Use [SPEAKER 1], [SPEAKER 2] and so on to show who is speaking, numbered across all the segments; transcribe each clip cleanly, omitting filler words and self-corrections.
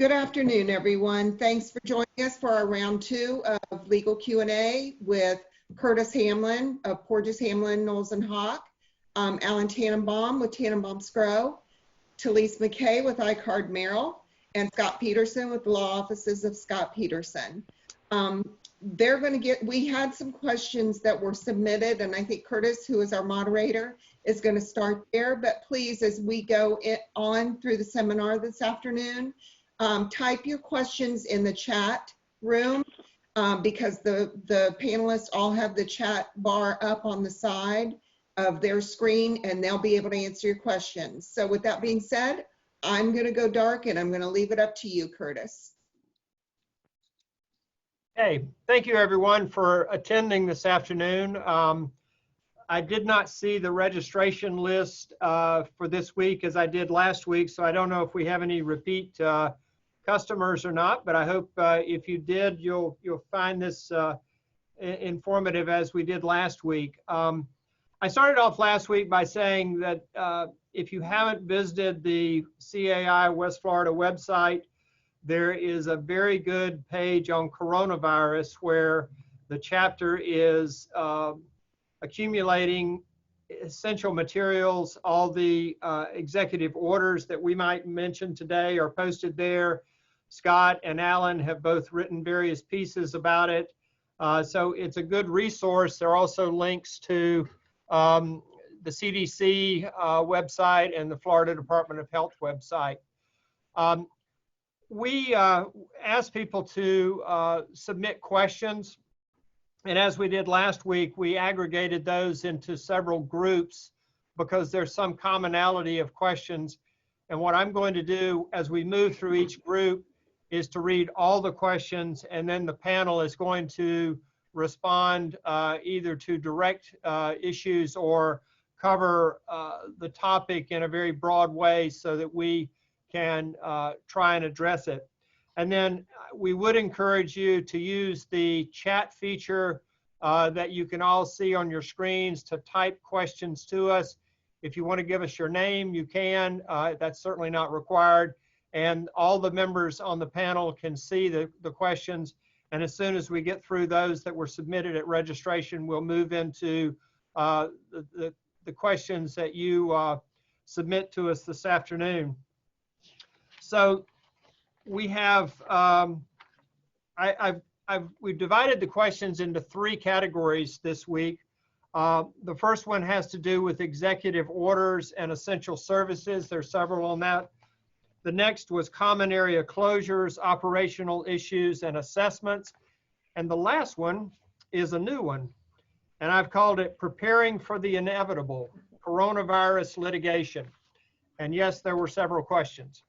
[SPEAKER 1] Good afternoon, everyone. Thanks for joining us for our round 2 of legal Q&A with Curtis Hamlin of Porges Hamlin, Knowles & Hawk, Alan Tannenbaum with Tannenbaum Scrow, Talise McKay with iCard Merrill, and Scott Peterson with the law offices of Scott Peterson. We had some questions that were submitted, and I think Curtis, who is our moderator, is going to start there. But please, as we go on through the seminar this afternoon, type your questions in the chat room because the panelists all have the chat bar up on the side of their screen, and they'll be able to answer your questions. So with that being said, I'm going to go dark, and I'm going to leave it up to you, Curtis.
[SPEAKER 2] Hey, thank you everyone for attending this afternoon. I did not see the registration list for this week as I did last week, so I don't know if we have any repeat customers or not, but I hope if you did, you'll find this informative as we did last week. I started off last week by saying that if you haven't visited the CAI West Florida website, there is a very good page on coronavirus where the chapter is accumulating essential materials. All the executive orders that we might mention today are posted there. Scott and Alan have both written various pieces about it. So it's a good resource. There are also links to the CDC website and the Florida Department of Health website. We asked people to submit questions, and as we did last week, we aggregated those into several groups because there's some commonality of questions. And what I'm going to do as we move through each group is to read all the questions, and then the panel is going to respond either to direct issues or cover the topic in a very broad way so that we can try and address it. And then we would encourage you to use the chat feature that you can all see on your screens to type questions to us. If you want to give us your name, you can. That's certainly not required. And all the members on the panel can see the questions. And as soon as we get through those that were submitted at registration, we'll move into the questions that you submit to us this afternoon. So we have, we've divided the questions into 3 categories this week. The first one has to do with executive orders and essential services. There's several on that. The next was common area closures, operational issues, and assessments. And the last one is a new one. And I've called it Preparing for the Inevitable, Coronavirus Litigation. And yes, there were several questions.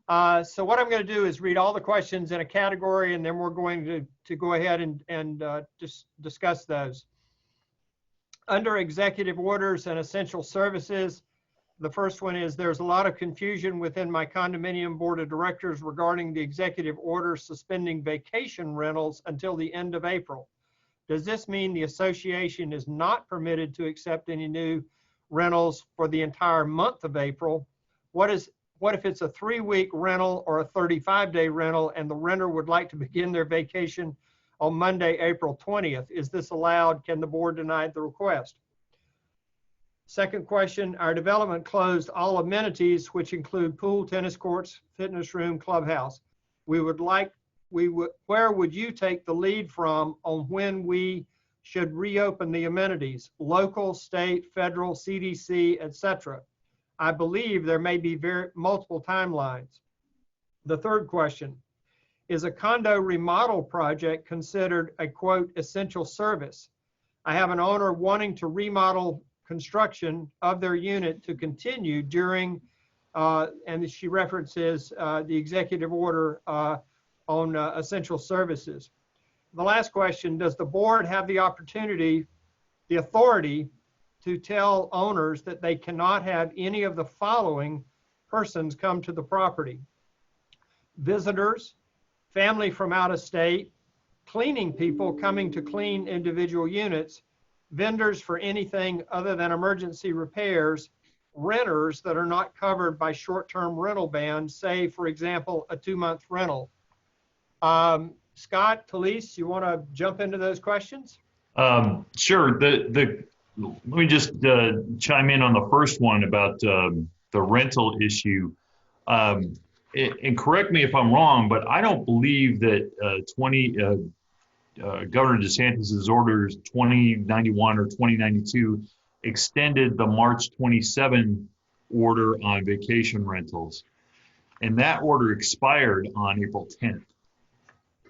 [SPEAKER 2] So what I'm going to do is read all the questions in a category, and then we're going to go ahead and just discuss those. Under executive orders and essential services, the first one is there's a lot of confusion within my condominium board of directors regarding the executive order suspending vacation rentals until the end of April. Does this mean the association is not permitted to accept any new rentals for the entire month of April? What if it's a 3-week rental or a 35-day rental and the renter would like to begin their vacation on Monday, April 20th? Is this allowed? Can the board deny the request? Second question, our development closed all amenities, which include pool, tennis courts, fitness room, clubhouse. Where would you take the lead from on when we should reopen the amenities? Local, state, federal, CDC, etc. I believe there may be multiple timelines. The third question, is a condo remodel project considered a, quote, essential service? I have an owner wanting to remodel construction of their unit to continue during, and she references the executive order on essential services. The last question, does the board have the opportunity, the authority, to tell owners that they cannot have any of the following persons come to the property? Visitors, family from out of state, cleaning people coming to clean individual units, vendors for anything other than emergency repairs, renters that are not covered by short-term rental bans, say, for example, a 2-month rental. Scott, Talise, you want to jump into those questions?
[SPEAKER 3] Sure. Let me just chime in on the first one about the rental issue. And correct me if I'm wrong, but I don't believe that Governor DeSantis's orders 2091 or 2092 extended the March 27 order on vacation rentals. And that order expired on April 10th.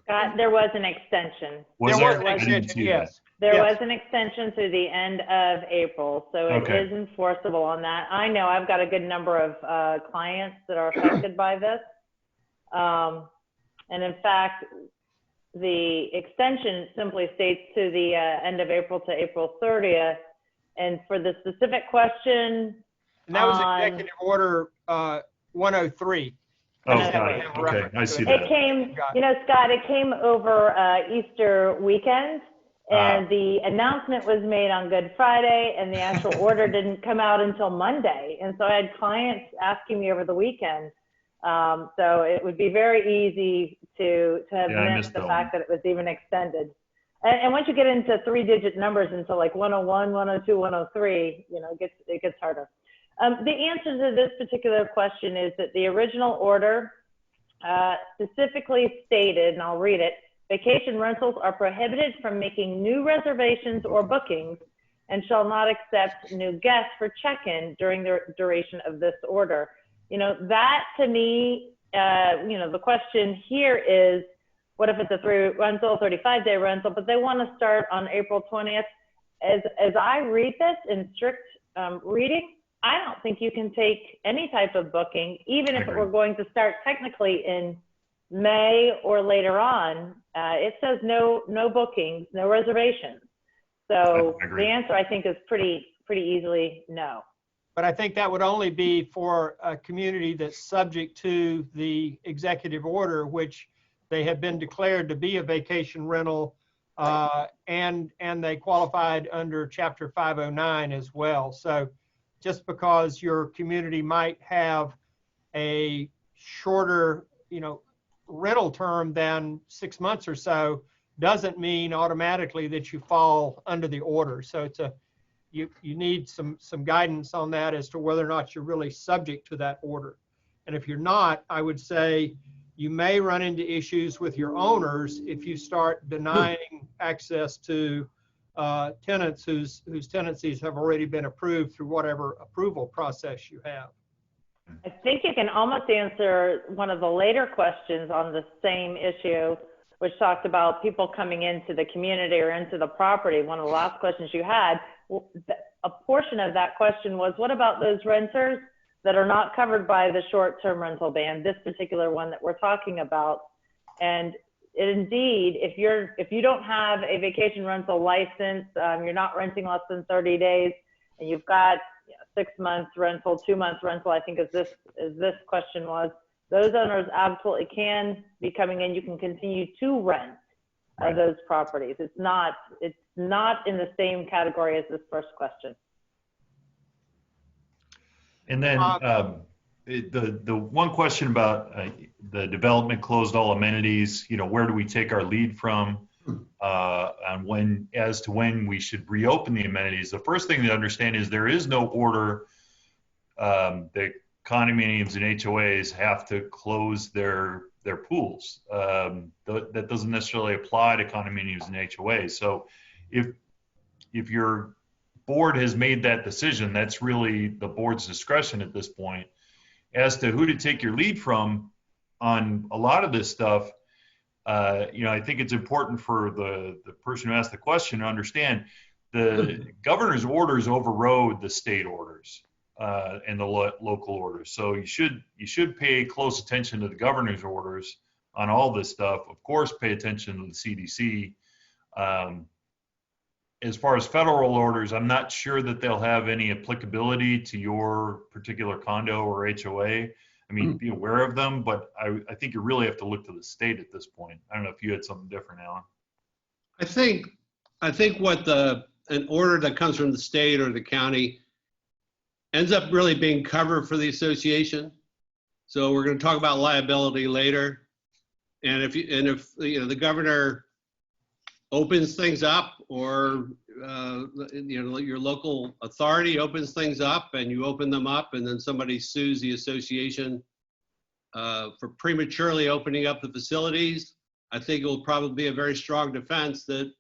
[SPEAKER 4] Scott, there was an extension.
[SPEAKER 3] Was
[SPEAKER 2] There was
[SPEAKER 3] there?
[SPEAKER 2] an
[SPEAKER 3] I didn't
[SPEAKER 2] extension,
[SPEAKER 3] see
[SPEAKER 2] yes.
[SPEAKER 4] There
[SPEAKER 2] Yes.
[SPEAKER 4] was an extension through the end of April, so it
[SPEAKER 3] Okay.
[SPEAKER 4] is enforceable on that. I know I've got a good number of clients that are affected by this. And in fact, the extension simply states to the end of April to April 30th. And for the specific question,
[SPEAKER 2] And that was
[SPEAKER 4] on-
[SPEAKER 2] Executive Order 103.
[SPEAKER 3] Oh,
[SPEAKER 4] Okay.
[SPEAKER 3] got it. Okay, I see
[SPEAKER 4] it
[SPEAKER 3] that.
[SPEAKER 4] came,
[SPEAKER 2] Got it.
[SPEAKER 4] you know, Scott, it came over Easter weekend. And the announcement was made on Good Friday, and the actual order didn't come out until Monday. And so I had clients asking me over the weekend. So it would be very easy to have
[SPEAKER 3] Yeah, I
[SPEAKER 4] missed
[SPEAKER 3] missed
[SPEAKER 4] the
[SPEAKER 3] that
[SPEAKER 4] fact that it was even extended. And once you get into 3-digit numbers, into like 101, 102, 103, you know, it gets harder. The answer to this particular question is that the original order specifically stated, and I'll read it, vacation rentals are prohibited from making new reservations or bookings and shall not accept new guests for check-in during the duration of this order. You know, that to me, you know, the question here is, what if it's a 35-day rental, but they want to start on April 20th? As I read this in strict reading, I don't think you can take any type of booking, even if it were going to start technically in May or later on. It says no bookings, no reservations. So the answer, I think, is pretty easily no.
[SPEAKER 2] But I think that would only be for a community that's subject to the executive order, which they have been declared to be a vacation rental, and they qualified under Chapter 509 as well. So just because your community might have a shorter, you know, rental term than 6 months or so, doesn't mean automatically that you fall under the order. So it's you need some guidance on that as to whether or not you're really subject to that order. And if you're not, I would say you may run into issues with your owners if you start denying access to tenants whose tenancies have already been approved through whatever approval process you have.
[SPEAKER 4] I think you can almost answer one of the later questions on the same issue, which talked about people coming into the community or into the property. One of the last questions you had, a portion of that question was, what about those renters that are not covered by the short-term rental ban, this particular one that we're talking about? And indeed, if you don't have a vacation rental license, you're not renting less than 30 days, and you've got 6 months rental, 2 months rental, I think as this question was, those owners absolutely can be coming in. You can continue to rent those properties. It's not in the same category as this first question.
[SPEAKER 3] And then the one question about the development closed all amenities, you know, where do we take our lead from on as to when we should reopen the amenities? The first thing to understand is there is no order that condominiums and HOAs have to close their pools. That doesn't necessarily apply to condominiums and HOAs. So if your board has made that decision, that's really the board's discretion at this point. As to who to take your lead from on a lot of this stuff, you know, I think it's important for the person who asked the question to understand the governor's orders overrode the state orders and the local orders. So you should pay close attention to the governor's orders on all this stuff. Of course, pay attention to the CDC. As far as federal orders, I'm not sure that they'll have any applicability to your particular condo or HOA. I mean, be aware of them, but I think you really have to look to the state at this point. I don't know if you had something different, Alan.
[SPEAKER 5] I think what an order that comes from the state or the county ends up really being covered for the association. So we're going to talk about liability later. And if the governor opens things up, or your local authority opens things up, and you open them up, and then somebody sues the association for prematurely opening up the facilities, I think it will probably be a very strong defense that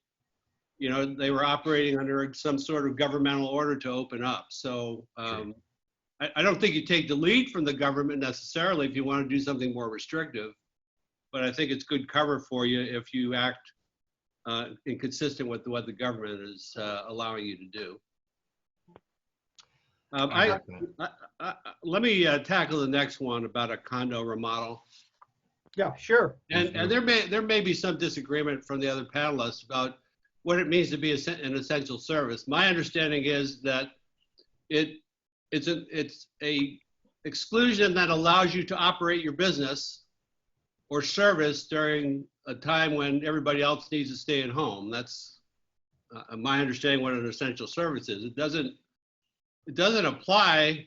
[SPEAKER 5] they were operating under some sort of governmental order to open up. So I don't think you take the lead from the government necessarily if you want to do something more restrictive, but I think it's good cover for you if you act inconsistent with what the government is allowing you to do. Let me tackle the next one about a condo remodel.
[SPEAKER 2] Yeah, sure.
[SPEAKER 5] And there may be some disagreement from the other panelists about what it means to be an essential service. My understanding is that it's a exclusion that allows you to operate your business or service during a time when everybody else needs to stay at home. That's my understanding what an essential service is. It doesn't apply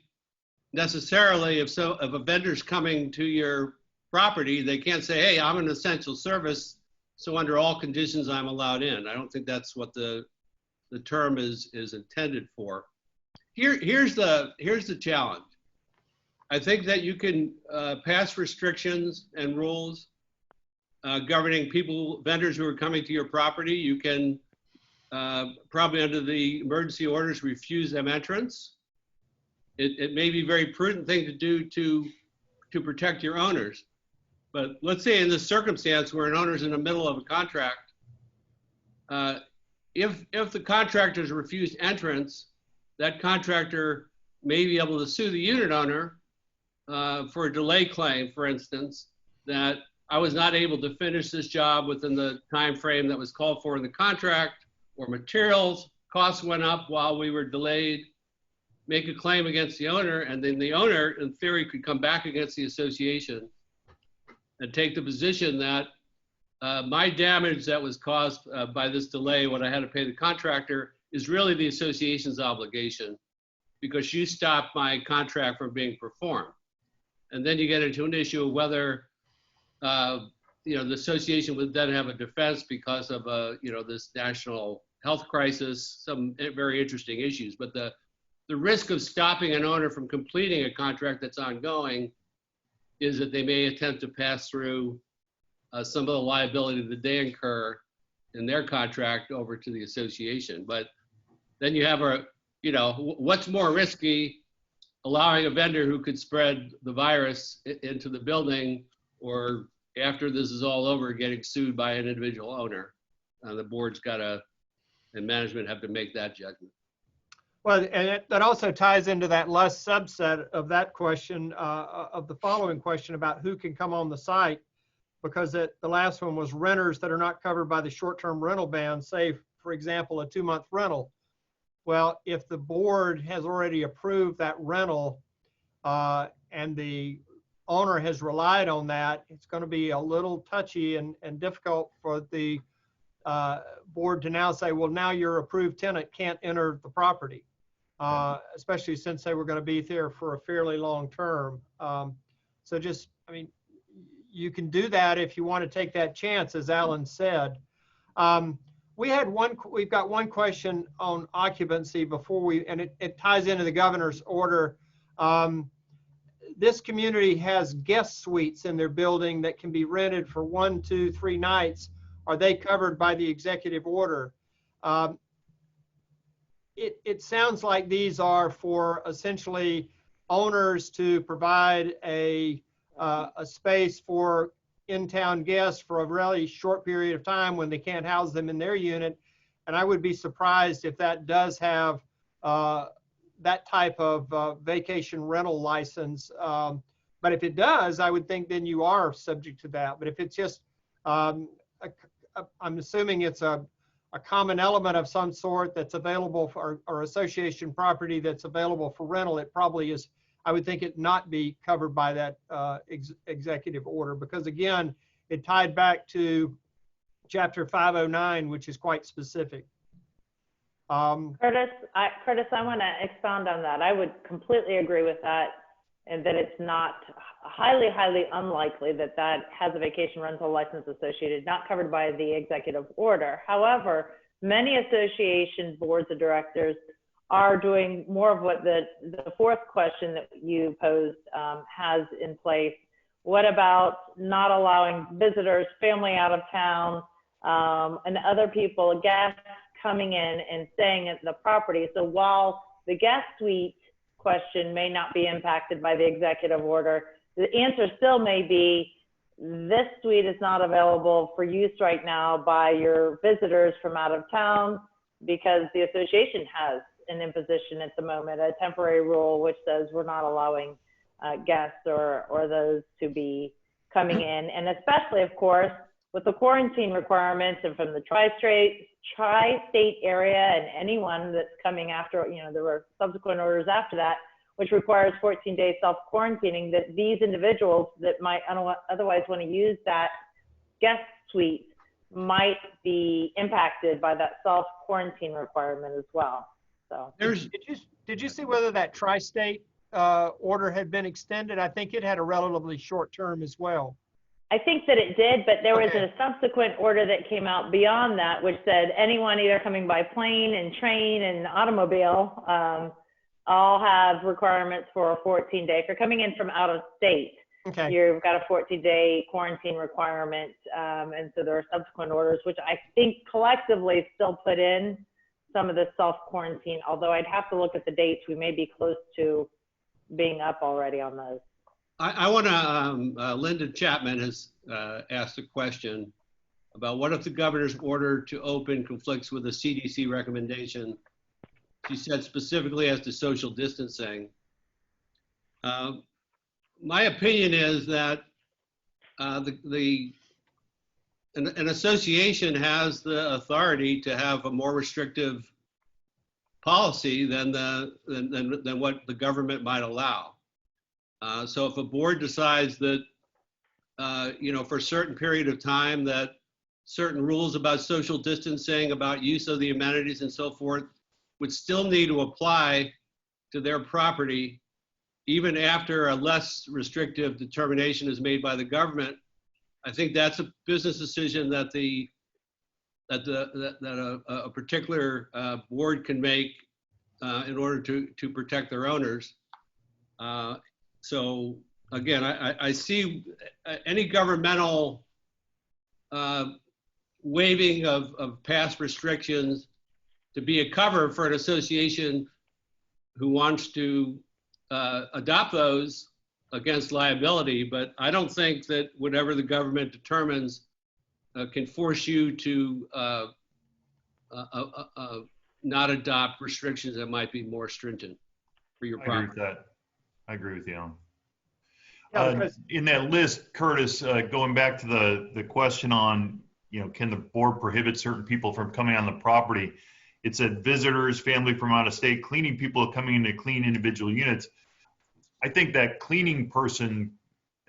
[SPEAKER 5] necessarily if a vendor's coming to your property, they can't say, hey, I'm an essential service, so under all conditions I'm allowed in. I don't think that's what the term is intended for. Here's the challenge. I think that you can pass restrictions and rules governing vendors who are coming to your property. You can probably under the emergency orders refuse them entrance. It may be a very prudent thing to do to protect your owners. But let's say in this circumstance where an owner's in the middle of a contract, if the contractor's refused entrance, that contractor may be able to sue the unit owner for a delay claim, for instance, that I was not able to finish this job within the time frame that was called for in the contract, or materials costs went up while we were delayed. Make a claim against the owner, and then the owner, in theory, could come back against the association and take the position that my damage that was caused by this delay when I had to pay the contractor is really the association's obligation because you stopped my contract from being performed. And then you get into an issue of whether the association would then have a defense because of this national health crisis, some very interesting issues. But the risk of stopping an owner from completing a contract that's ongoing is that they may attempt to pass through some of the liability that they incur in their contract over to the association. But then you have what's more risky, allowing a vendor who could spread the virus into the building, or after this is all over, getting sued by an individual owner. The board's and management have to make that judgment.
[SPEAKER 2] Well, and that also ties into that last subset of that question, of the following question about who can come on the site, because the last one was renters that are not covered by the short-term rental ban, say, for example, a 2-month rental. Well, if the board has already approved that rental and the owner has relied on that, it's going to be a little touchy and difficult for the board to now say, well, now your approved tenant can't enter the property. Especially since they were going to be there for a fairly long term. So you can do that if you want to take that chance, as Alan said. We've got one question on occupancy and it ties into the governor's order. This community has guest suites in their building that can be rented for 1, 2, 3 nights. Are they covered by the executive order? It sounds like these are for essentially owners to provide a space for in-town guests for a really short period of time when they can't house them in their unit. And I would be surprised if that does have that type of vacation rental license. But if it does, I would think then you are subject to that. But if it's just, I'm assuming it's a common element of some sort that's available for, or association property that's available for rental, it probably is, I would think it not be covered by that executive order, because again, it tied back to Chapter 509, which is quite specific.
[SPEAKER 4] Curtis, I want to expound on that. I would completely agree with that, and that it's not highly, highly unlikely that that has a vacation rental license associated, not covered by the executive order. However, many association boards of directors are doing more of what the fourth question that you posed has in place. What about not allowing visitors, family out of town, and other people, guests coming in and staying at the property? So while the guest suite question may not be impacted by the executive order, the answer still may be, this suite is not available for use right now by your visitors from out of town, because the association has an imposition at the moment, a temporary rule which says we're not allowing guests or those to be coming in. And especially, of course, with the quarantine requirements and from the tri-state area, and anyone that's coming after, you know, there were subsequent orders after that, which requires 14-day self-quarantining, that these individuals that might otherwise want to use that guest suite might be impacted by that self-quarantine requirement as well. So
[SPEAKER 2] did you see whether that tri-state order had been extended? I think it had a relatively short term as well.
[SPEAKER 4] I think that it did, but there was a subsequent order that came out beyond that, which said anyone either coming by plane and train and automobile all have requirements for a 14-day. If you're coming in from out of state, you've got a 14-day quarantine requirement. And so there are subsequent orders, which I think collectively still put in some of the self-quarantine, although I'd have to look at the dates. We may be close to being up already on those.
[SPEAKER 5] I want to, Linda Chapman has asked a question about what if the governor's order to open conflicts with a CDC recommendation. She said specifically as to social distancing. My opinion is that an association has the authority to have a more restrictive policy than what the government might allow. So if a board decides that, you know, for a certain period of time that certain rules about social distancing, about use of the amenities and so forth would still need to apply to their property, even after a less restrictive determination is made by the government, I think that's a business decision that a particular board can make in order to protect their owners. So again, I see any governmental waiving of past restrictions to be a cover for an association who wants to adopt those against liability. But I don't think that whatever the government determines can force you to not adopt restrictions that might be more stringent for your property.
[SPEAKER 3] I agree with that. I agree with you, Alan.
[SPEAKER 2] Yeah,
[SPEAKER 3] in that list, Curtis, going back to the question on, you know, can the board prohibit certain people from coming on the property? It said visitors, family from out of state, cleaning people coming in to clean individual units. I think that cleaning person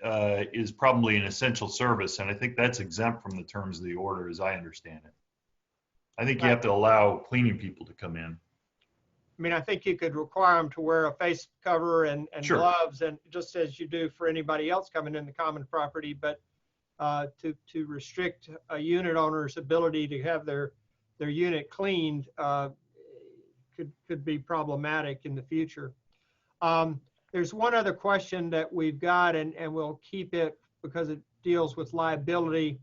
[SPEAKER 3] is probably an essential service, and I think that's exempt from the terms of the order as I understand it. I think you have to allow cleaning people to come in.
[SPEAKER 2] I mean, I think you could require them to wear a face cover and
[SPEAKER 3] Sure.
[SPEAKER 2] gloves, and just as you do for anybody else coming in the common property, but to restrict a unit owner's ability to have their unit cleaned could be problematic in the future. There's one other question that we've got, and we'll keep it because it deals with liability.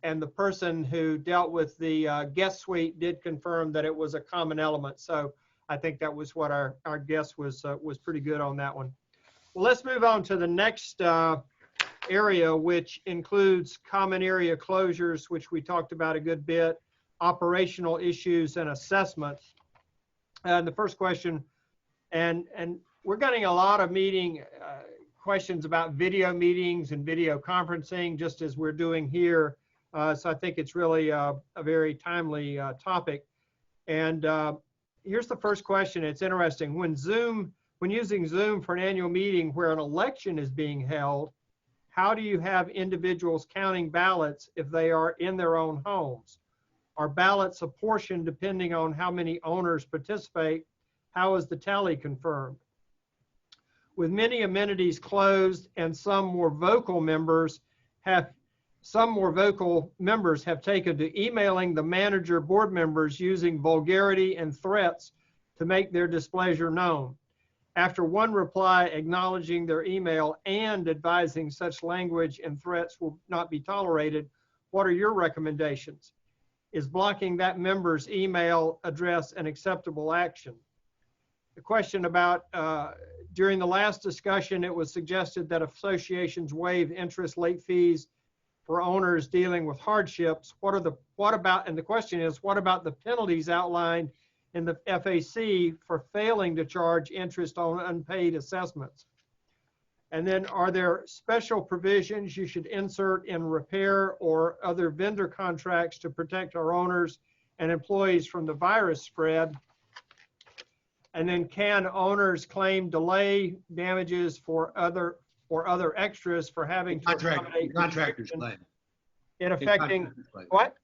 [SPEAKER 2] And the person who dealt with the guest suite did confirm that it was a common element. So I think that was what our guest was pretty good on that one. Well, let's move on to the next area, which includes common area closures, which we talked about a good bit, operational issues and assessments. And the first question, and we're getting a lot of questions about video meetings and video conferencing, just as we're doing here. So I think it's really a very timely topic. And here's the first question. It's interesting. When using Zoom for an annual meeting where an election is being held, how do you have individuals counting ballots if they are in their own homes? Are ballots apportioned depending on how many owners participate? How is the tally confirmed? With many amenities closed and some more vocal members have taken to emailing the manager board members using vulgarity and threats to make their displeasure known. After one reply acknowledging their email and advising such language and threats will not be tolerated, what are your recommendations? Is blocking that member's email address an acceptable action? The question about, during the last discussion, it was suggested that associations waive interest late fees for owners dealing with hardships. And the question is, what about the penalties outlined in the FAC for failing to charge interest on unpaid assessments? And then, are there special provisions you should insert in repair or other vendor contracts to protect our owners and employees from the virus spread? And then, can owners claim delay damages for other extras for having to accommodate
[SPEAKER 5] contractors claim
[SPEAKER 2] in affecting what?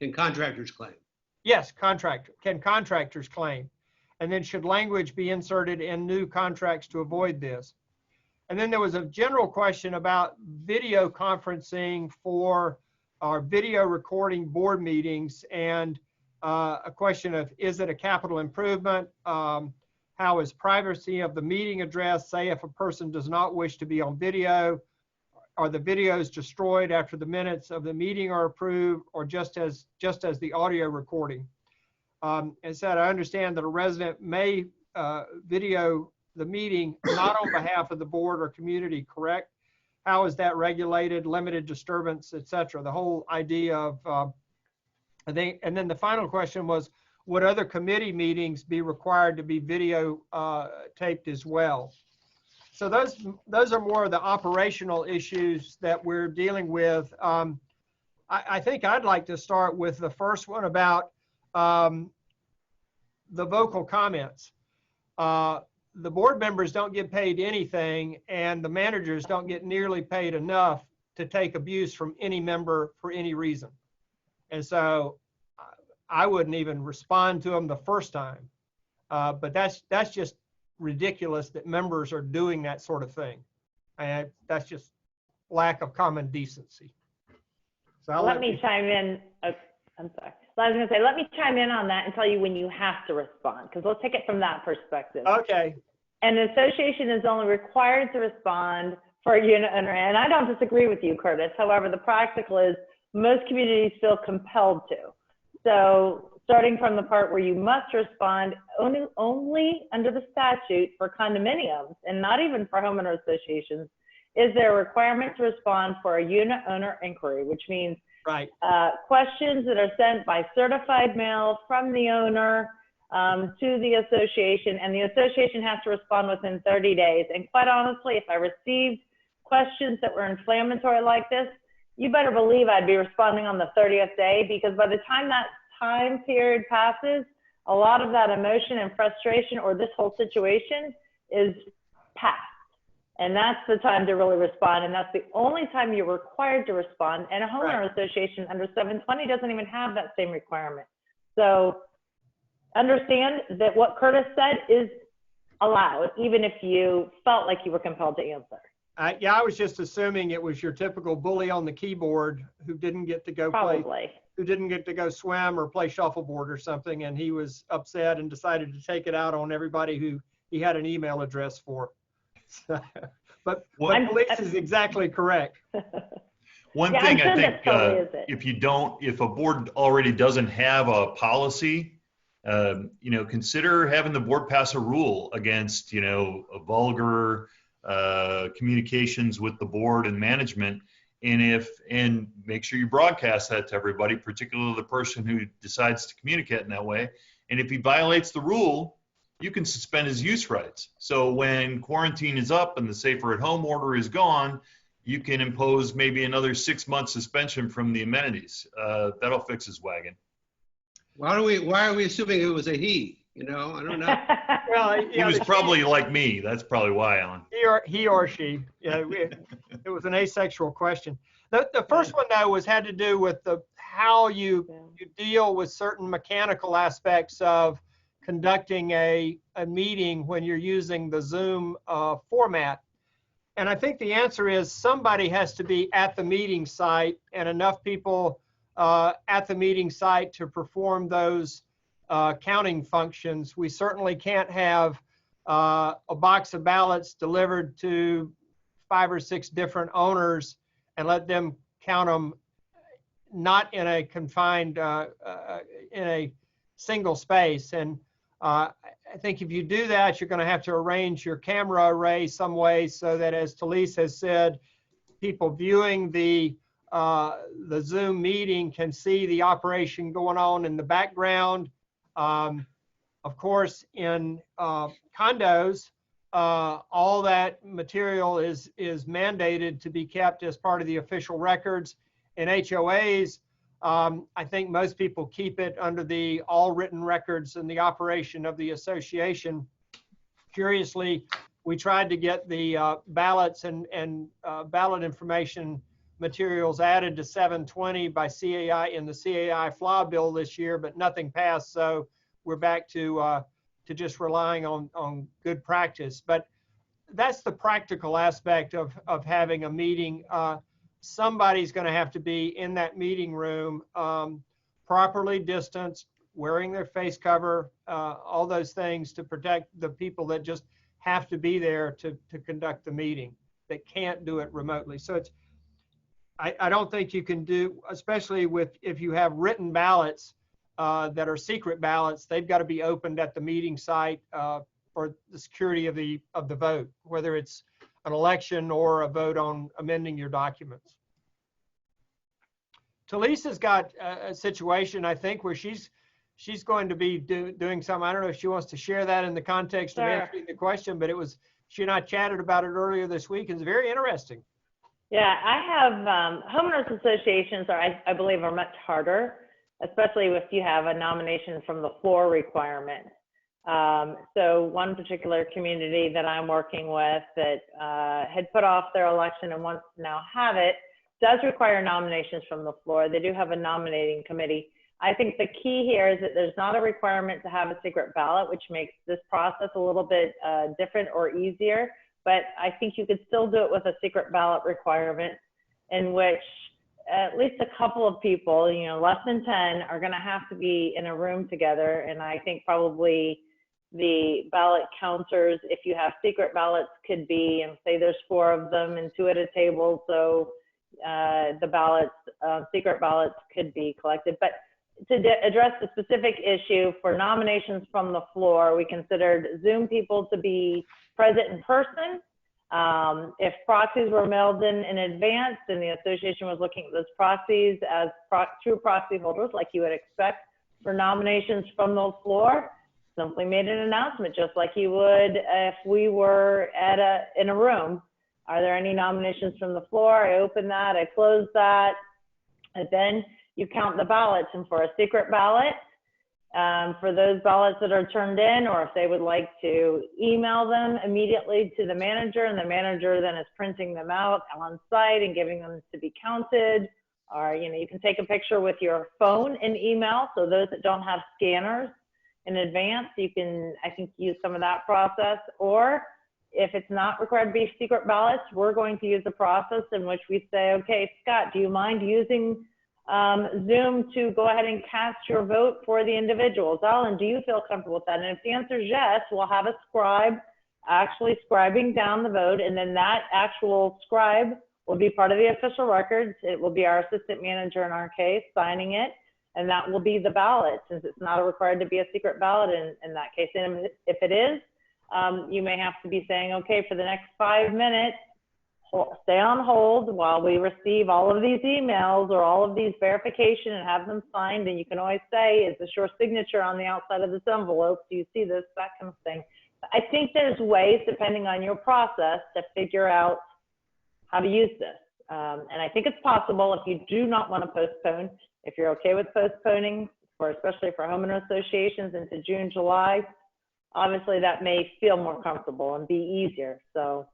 [SPEAKER 5] Can contractors claim?
[SPEAKER 2] Yes, can contractors claim? And then, should language be inserted in new contracts to avoid this? And then there was a general question about video conferencing for our video recording board meetings, and a question of, is it a capital improvement? How is privacy of the meeting addressed? Say if a person does not wish to be on video, are the videos destroyed after the minutes of the meeting are approved, or just as the audio recording? And said, I understand that a resident may video the meeting not on behalf of the board or community, correct? How is that regulated, limited disturbance, etc.? The whole idea of, and then the final question was, would other committee meetings be required to be video taped as well? So those are more of the operational issues that we're dealing with. I think I'd like to start with the first one about the vocal comments. The board members don't get paid anything, and the managers don't get nearly paid enough to take abuse from any member for any reason. And so I wouldn't even respond to them the first time. But that's just ridiculous that members are doing that sort of thing. And that's just lack of common decency. So
[SPEAKER 4] let me chime in. Oh, I'm sorry. I was going to say, let me chime in on that and tell you when you have to respond, because we'll take it from that perspective.
[SPEAKER 2] Okay.
[SPEAKER 4] An association is only required to respond for a unit owner, and I don't disagree with you, Curtis. However, the practical is most communities feel compelled to. So starting from the part where you must respond only under the statute for condominiums, and not even for homeowner associations, is there a requirement to respond for a unit owner inquiry, which means
[SPEAKER 2] right.
[SPEAKER 4] Questions that are sent by certified mail from the owner to the association, and the association has to respond within 30 days. And quite honestly, if I received questions that were inflammatory like this, you better believe I'd be responding on the 30th day, because by the time that time period passes, a lot of that emotion and frustration or this whole situation is past. And that's the time to really respond, and that's the only time you're required to respond. And a homeowner association under 720 doesn't even have that same requirement. So understand that what Curtis said is allowed, even if you felt like you were compelled to answer.
[SPEAKER 2] Yeah, I was just assuming it was your typical bully on the keyboard who didn't get to go who didn't get to go swim or play shuffleboard or something, and he was upset and decided to take it out on everybody who he had an email address for. but police is exactly correct.
[SPEAKER 3] One thing I think, if a board already doesn't have a policy, consider having the board pass a rule against, a vulgar communications with the board and management, and make sure you broadcast that to everybody, particularly the person who decides to communicate in that way. And if he violates the rule, you can suspend his use rights. So when quarantine is up and the safer at home order is gone, you can impose maybe another 6-month suspension from the amenities. That'll fix his wagon.
[SPEAKER 5] Why are we assuming it was a he? I don't know.
[SPEAKER 2] Well,
[SPEAKER 3] he was probably like me. That's probably why, Alan.
[SPEAKER 2] He or she. Yeah, it was an asexual question. The first one though had to do with how you deal with certain mechanical aspects of conducting a meeting when you're using the Zoom format. And I think the answer is somebody has to be at the meeting site and enough people at the meeting site to perform those counting functions. We certainly can't have a box of ballots delivered to 5 or 6 different owners and let them count them not in a confined, in a single space. And I think if you do that, you're going to have to arrange your camera array some way so that, as Talise has said, people viewing the Zoom meeting can see the operation going on in the background. Of course, in condos, all that material is mandated to be kept as part of the official records. In HOAs, I think most people keep it under the all written records and the operation of the association. Curiously, we tried to get the ballots and ballot information materials added to 720 by CAI in the CAI FLA bill this year, but nothing passed. So we're back to just relying on good practice. But that's the practical aspect of having a meeting. Somebody's going to have to be in that meeting room, properly distanced, wearing their face cover, all those things to protect the people that just have to be there to conduct the meeting, that can't do it remotely. So it's, I don't think you can do, especially if you have written ballots that are secret ballots, they've got to be opened at the meeting site for the security of the vote, whether it's an election or a vote on amending your documents. Talisa's got a situation, I think, where she's going to be doing something. I don't know if she wants to share that in the context of answering the question, but she and I chatted about it earlier this week. It's very interesting.
[SPEAKER 4] Yeah, I have homeowners associations I believe are much harder, especially if you have a nomination from the floor requirement. So one particular community that I'm working with that had put off their election and wants to now have it does require nominations from the floor. They do have a nominating committee. I think the key here is that there's not a requirement to have a secret ballot, which makes this process a little bit different or easier. But I think you could still do it with a secret ballot requirement in which at least a couple of people, less than 10, are going to have to be in a room together. And I think probably the ballot counters, if you have secret ballots, could be, and say there's 4 of them and 2 at a table. So the ballots, secret ballots could be collected. But to address the specific issue for nominations from the floor, we considered Zoom people to be present in person. If proxies were mailed in advance, then the association was looking at those proxies as true proxy holders, like you would expect for nominations from the floor. Simply made an announcement, just like you would if we were in a room. Are there any nominations from the floor? I open that, I close that, and then you count the ballots. And for a secret ballot, for those ballots that are turned in, or if they would like to email them immediately to the manager, and the manager then is printing them out on site and giving them to be counted, or you can take a picture with your phone and email. So those that don't have scanners in advance, you can, I think, use some of that process. Or if it's not required to be secret ballots, we're going to use a process in which we say, okay, Scott, do you mind using Zoom to go ahead and cast your vote for the individuals? Alan, do you feel comfortable with that? And if the answer is yes, we'll have a scribe actually scribing down the vote, and then that actual scribe will be part of the official records. It will be our assistant manager in our case signing it, and that will be the ballot, since it's not required to be a secret ballot in that case. And if it is, you may have to be saying, okay, for the next 5 minutes, stay on hold while we receive all of these emails or all of these verification and have them signed. And you can always say, is this your signature on the outside of this envelope? Do you see this? That kind of thing. I think there's ways, depending on your process, to figure out how to use this. And I think it's possible if you do not want to postpone, if you're okay with postponing, especially for homeowner associations into June, July, obviously that may feel more comfortable and be easier. So,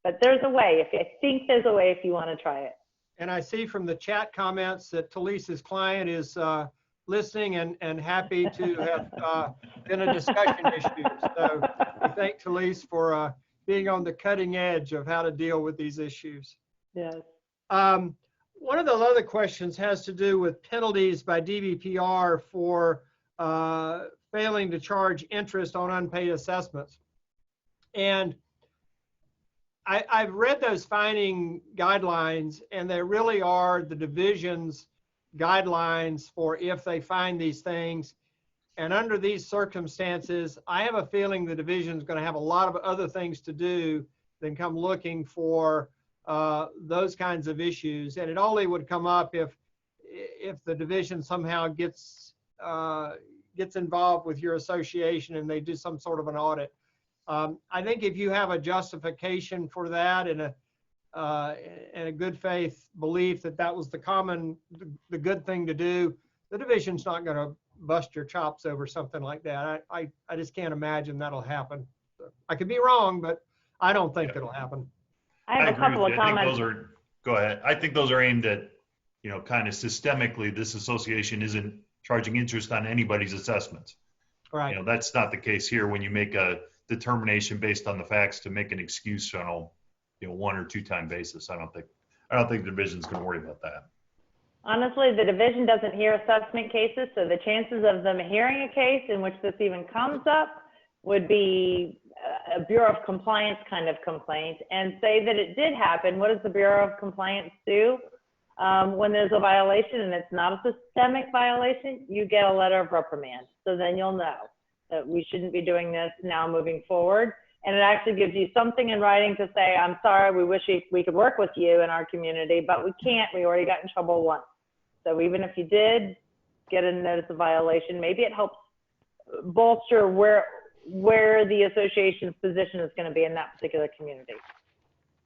[SPEAKER 4] but there's a way. I think there's a way if you want to try it.
[SPEAKER 2] And I see from the chat comments that Talisa's client is listening and happy to have been a discussion issue. So we thank Talise for being on the cutting edge of how to deal with these issues.
[SPEAKER 4] Yes.
[SPEAKER 2] One of the other questions has to do with penalties by Dbpr for failing to charge interest on unpaid assessments. And I've read those fining guidelines, and they really are the division's guidelines for if they find these things. And under these circumstances, I have a feeling the division is going to have a lot of other things to do than come looking for those kinds of issues. And it only would come up if the division somehow gets involved with your association and they do some sort of an audit. I think if you have a justification for that and a good faith belief that that was the good thing to do, the division's not going to bust your chops over something like that. I just can't imagine that'll happen. I could be wrong, but I don't think it'll happen.
[SPEAKER 4] I have a couple of comments.
[SPEAKER 3] Go ahead. I think those are aimed at, kind of systemically, this association isn't charging interest on anybody's assessments.
[SPEAKER 2] Right.
[SPEAKER 3] That's not the case here when you make a determination based on the facts to make an excuse on a 1 or 2 time basis. I don't think the division's going to worry about that.
[SPEAKER 4] Honestly, the division doesn't hear assessment cases, so the chances of them hearing a case in which this even comes up would be a Bureau of Compliance kind of complaint. And say that it did happen, what does the Bureau of Compliance do? When there's a violation and it's not a systemic violation, you get a letter of reprimand. So then you'll know that we shouldn't be doing this now moving forward. And it actually gives you something in writing to say, I'm sorry, we wish we could work with you in our community, but we can't. We already got in trouble once. So even if you did get a notice of violation, maybe it helps bolster where the association's position is going to be in that particular community.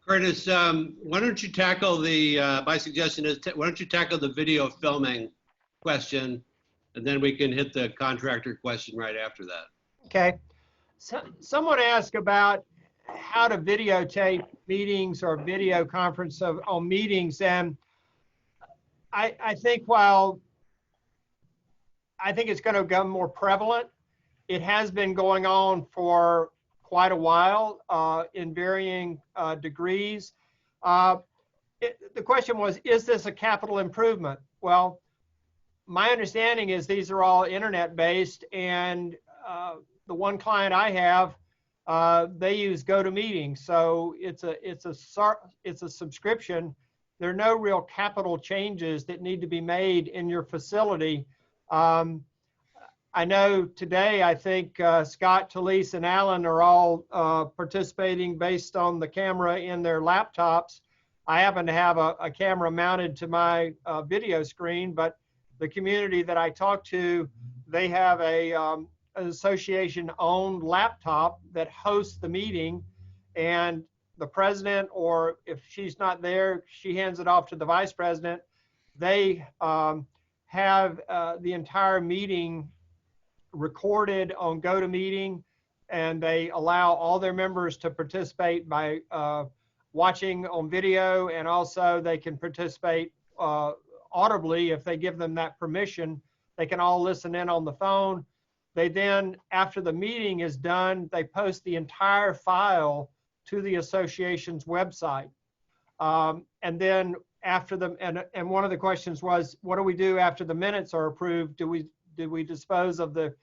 [SPEAKER 5] Curtis, why don't you tackle my suggestion is, why don't you tackle the video filming question, and then we can hit the contractor question right after that.
[SPEAKER 2] Okay. So, someone asked about how to videotape meetings or video conference on meetings, and I think while I think it's going to become more prevalent, it has been going on for quite a while in varying degrees. The question was, is this a capital improvement? Well, my understanding is these are all internet-based, and the one client I have, they use GoToMeeting, so it's a subscription. There are no real capital changes that need to be made in your facility. I know today, I think Scott, Talise, and Alan are all participating based on the camera in their laptops. I happen to have a camera mounted to my video screen, but the community that I talk to, they have an association-owned laptop that hosts the meeting, and the president, or if she's not there, she hands it off to the vice president. They have the entire meeting recorded on GoToMeeting, and they allow all their members to participate by watching on video, and also they can participate audibly if they give them that permission. They can all listen in on the phone. They then, after the meeting is done, they post the entire file to the association's website. And then after them, and one of the questions was, what do we do after the minutes are approved? Do we dispose of the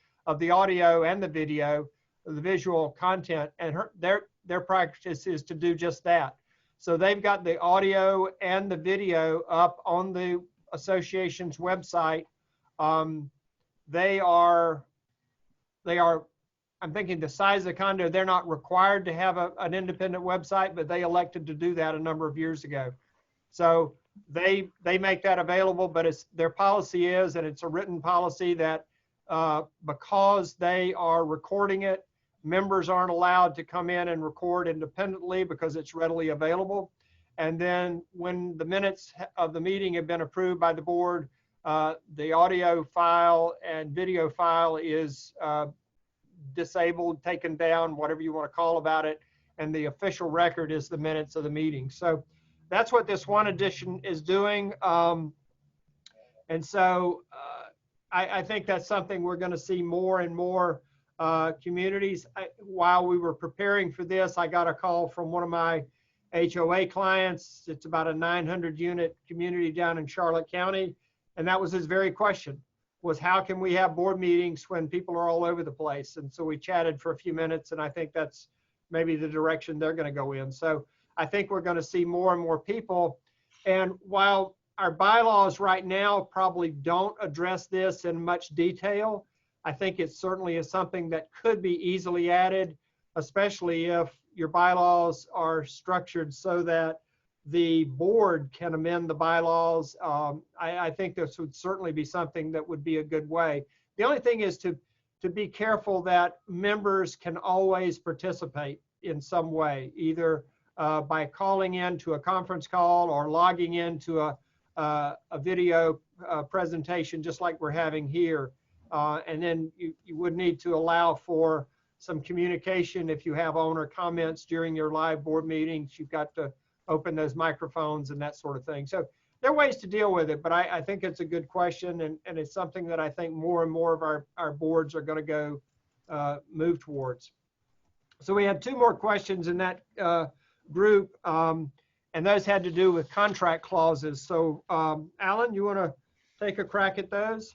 [SPEAKER 2] audio and the video, the visual content? And their practice is to do just that. So they've got the audio and the video up on the association's website. They are, I'm thinking the size of the condo, they're not required to have an independent website, but they elected to do that a number of years ago. So they make that available, but their policy is, and it's a written policy, that because they are recording it, members aren't allowed to come in and record independently because it's readily available. And then when the minutes of the meeting have been approved by the board, the audio file and video file is disabled, taken down, whatever you want to call about it, and the official record is the minutes of the meeting. So that's what this one edition is doing. And so I think that's something we're going to see more and more communities. While we were preparing for this, I got a call from one of my HOA clients. It's about a 900 unit community down in Charlotte County. And that was his very question, was how can we have board meetings when people are all over the place? And so we chatted for a few minutes, and I think that's maybe the direction they're going to go in. So I think we're going to see more and more people. And while our bylaws right now probably don't address this in much detail, I think it certainly is something that could be easily added, especially if your bylaws are structured so that the board can amend the bylaws. I think this would certainly be something that would be a good way. The only thing is to be careful that members can always participate in some way, either by calling in to a conference call or logging into a video presentation, just like we're having here. And then you would need to allow for some communication. If you have owner comments during your live board meetings, you've got to open those microphones and that sort of thing. So there are ways to deal with it, but I think it's a good question, and it's something that I think more and more of our boards are going to go move towards. So we had two more questions in that group, and those had to do with contract clauses. So Alan, you want to take a crack at those?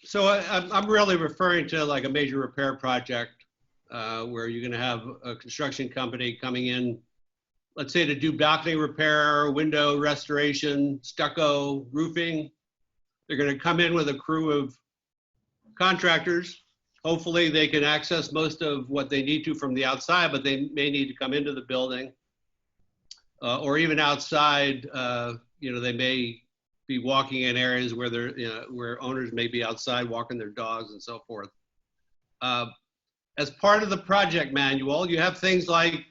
[SPEAKER 5] So I'm really referring to like a major repair project where you're going to have a construction company coming in, let's say to do balcony repair, window restoration, stucco, roofing. They're going to come in with a crew of contractors. Hopefully they can access most of what they need to from the outside, but they may need to come into the building. Or even outside, they may be walking in areas where where owners may be outside walking their dogs and so forth. As part of the project manual, you have things like,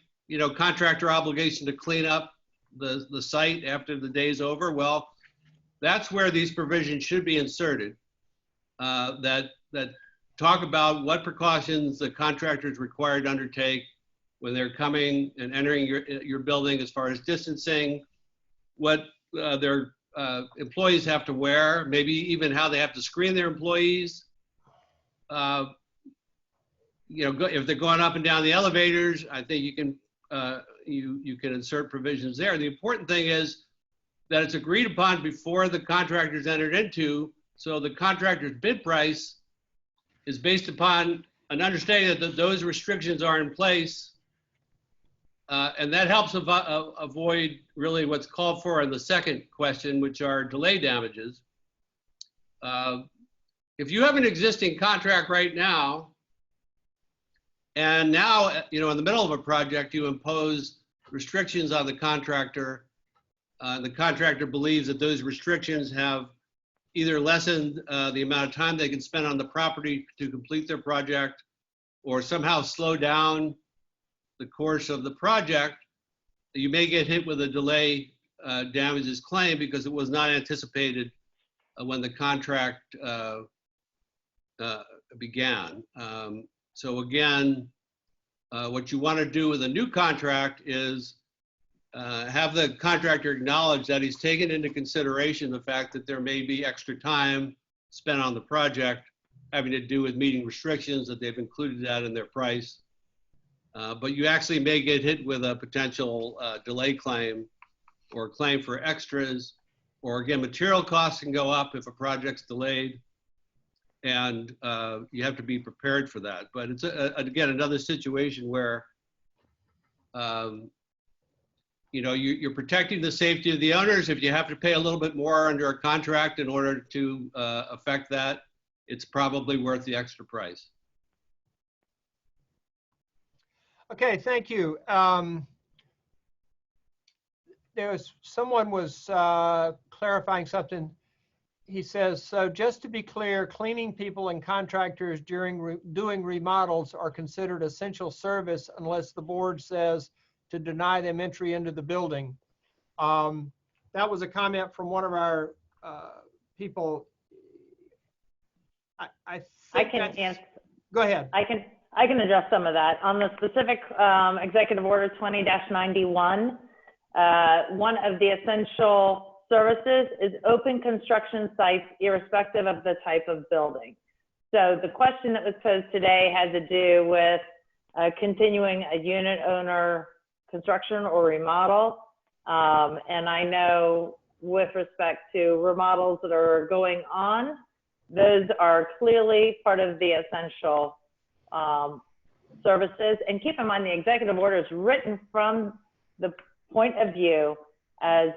[SPEAKER 5] contractor obligation to clean up the site after the day's over. Well, that's where these provisions should be inserted that talk about what precautions the contractor is required to undertake when they're coming and entering your building as far as distancing, what their employees have to wear, maybe even how they have to screen their employees. If they're going up and down the elevators, I think you can you can insert provisions there. The important thing is that it's agreed upon before the contractor's entered into, so the contractor's bid price is based upon an understanding that those restrictions are in place, and that helps avoid really what's called for in the second question, which are delay damages. If you have an existing contract right now, and now, in the middle of a project, you impose restrictions on the contractor. The contractor believes that those restrictions have either lessened the amount of time they can spend on the property to complete their project, or somehow slow down the course of the project. You may get hit with a delay damages claim because it was not anticipated when the contract began. So again, what you want to do with a new contract is have the contractor acknowledge that he's taken into consideration the fact that there may be extra time spent on the project having to do with meeting restrictions, that they've included that in their price. But you actually may get hit with a potential delay claim or claim for extras, or again, material costs can go up if a project's delayed. And you have to be prepared for that. But it's, again, another situation where, you're protecting the safety of the owners. If you have to pay a little bit more under a contract in order to affect that, it's probably worth the extra price.
[SPEAKER 2] Okay, thank you. Someone was clarifying something. He says, so just to be clear, cleaning people and contractors during doing remodels are considered essential service unless the board says to deny them entry into the building. That was a comment from one of our people. I can answer. Go ahead.
[SPEAKER 4] I can address some of that. On the specific Executive Order 20-91, one of the essential services is open construction sites, irrespective of the type of building. So the question that was posed today had to do with continuing a unit owner construction or remodel. And I know with respect to remodels that are going on, those are clearly part of the essential services. And keep in mind, the executive order is written from the point of view as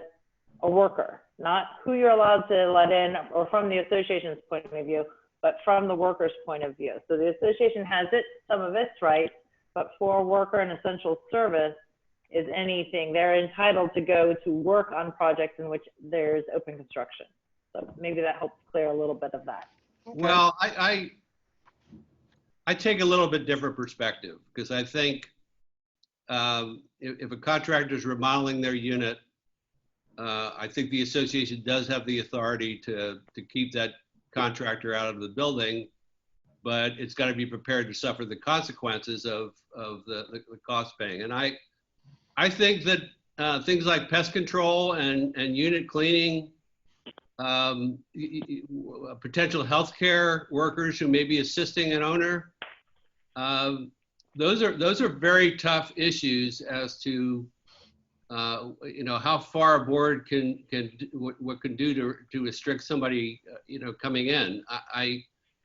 [SPEAKER 4] a worker, not who you're allowed to let in or from the association's point of view, but from the worker's point of view. So the association has some of its rights, but for a worker, an essential service is anything. They're entitled to go to work on projects in which there's open construction. So maybe that helps clear a little bit of that.
[SPEAKER 2] Okay.
[SPEAKER 5] Well, I take a little bit different perspective, because I think if a contractor is remodeling their unit, I think the association does have the authority to keep that contractor out of the building, but it's got to be prepared to suffer the consequences of the cost paying. And I think that things like pest control and unit cleaning, potential healthcare workers who may be assisting an owner, those are very tough issues as to how far a board can what can do to restrict somebody coming in.